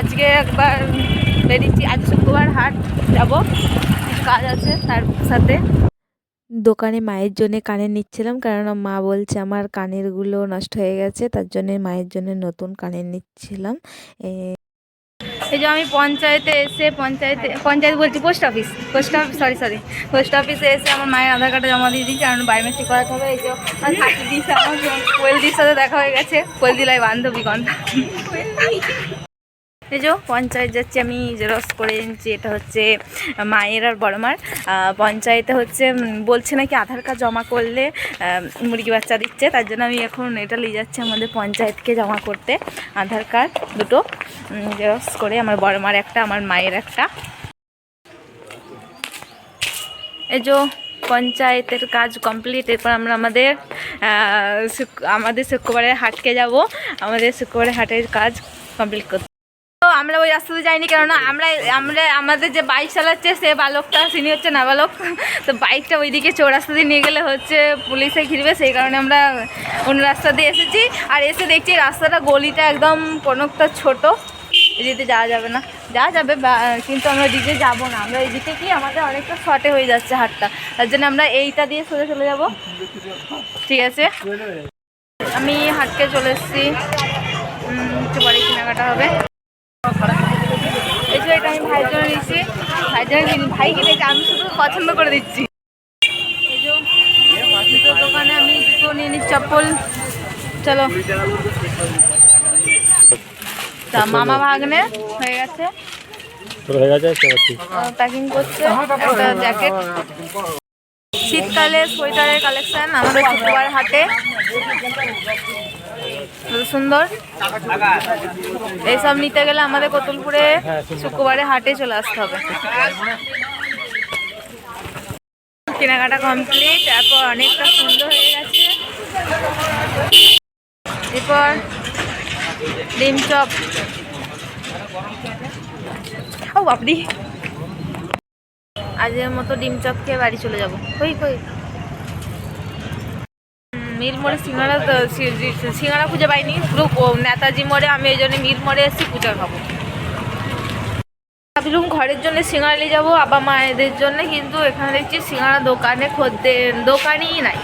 আজকে একবার বেরিয়েছি, আজ শুক্রবার হাট যাব, কিছু কাজ আছে তার সাথে। দোকানে মায়ের জন্য কানের নিচ্ছিলাম, কারণ মা বলছে আমার কানেরগুলো নষ্ট হয়ে গেছে, তার জন্য মায়ের জন্য নতুন কানের নিচ্ছিলাম। এই যে আমি পঞ্চায়েতে এসে পঞ্চায়েত বলছি পোস্ট অফিস পোস্ট অফিসে এসে আমার মায়ের আধার কার্ডটা জমা দিয়ে দিচ্ছি, কারণ বায়োমেট্রিক করাতে হবে। এই যে আমার কোয়েলদির সাথে দেখা হয়ে গেছে, কোয়েলদিলাই বান্ধবী কন্যা। এই যে পঞ্চায়েত যাচ্ছি আমি, জেরক্স করে নিচ্ছি। এটা হচ্ছে মায়ের আর বড় মার। পঞ্চায়েতে হচ্ছে বলছে নাকি আধার কার্ড জমা করলে মুরগি বাচ্চা দিচ্ছে, তার জন্য আমি এখন এটা নিয়ে যাচ্ছি আমাদের পঞ্চায়েতকে জমা করতে। আধার কার্ড দুটো জেরক্স করে, আমার বড় মার একটা, আমার মায়ের একটা। এই যে পঞ্চায়েতের কাজ কমপ্লিট। এরপর আমরা আমাদের শুক্রবারে হাটকে যাব, আমাদের শুক্রবারে হাটের কাজ কমপ্লিট করতে। তো আমরা ওই রাস্তাতে যাইনি, কেননা আমাদের যে বাইক চালাচ্ছে সে বালকটা, তিনি হচ্ছে নাবালক। তো বাইকটা ওইদিকে চৌরাস্তা দিয়ে নিয়ে গেলে হচ্ছে পুলিশে ঘিরবে, সেই কারণে আমরা অন্য রাস্তা দিয়ে এসেছি। আর এসে দেখছি রাস্তাটা, গলিটা একদম কোনোটা ছোট, এদিকে যাওয়া যাবে না। যাওয়া যাবে কিন্তু আমরা এদিকে যাবো না, আমরা এদিকে কি আমাদের অনেকটা শর্টে হয়ে যাচ্ছে হাটটা, তার জন্য আমরা এইটা দিয়ে সোজা চলে যাব। ঠিক আছে, আমি হাটকে চলে এসেছি, একটু পরে কেনাকাটা হবে। এই যে এটা আমি ভাইয়ের জন্য নিচ্ছি, ভাই কিনেছি, আমি শুধু পছন্দ করে দিচ্ছি। এই যে জুতোর দোকানে আমি জুতো নিয়ে নিচ্ছি, চপ্পল। চলো, তা মামা ভাগ্নে হয়ে গেছে, প্যাকিং করছে একটা জ্যাকেট। শীতকালে সোয়েটারের কালেকশন আমাদের শুক্রবার হাটে, সুন্দর। এইসব নিতে গেলে আমাদের কতুলপুরে শুক্রবারে হাটে চলে আসতে হবে। কেনাকাটা কমপ্লিট, তারপর অনেকটা সুন্দর হয়ে গেছে। এরপর ডিম চপ, ও বাপরি, আজকের মতো ডিম চপ খেয়ে বাড়ি চলে যাবো। কই মিল মোড়ে সিঙ্গারা খুঁজে পাইনি, পুরো নেতাজি মোড়ে, আমি এই জন্য মিল মোড়ে এসেছি পূজা খাবো। ভাবলাম ঘরের জন্য সিঙ্গারা নিয়ে যাবো, আবার মায়েদের জন্য, কিন্তু এখানে দেখছি সিঙ্গারা দোকানে দোকানই নাই।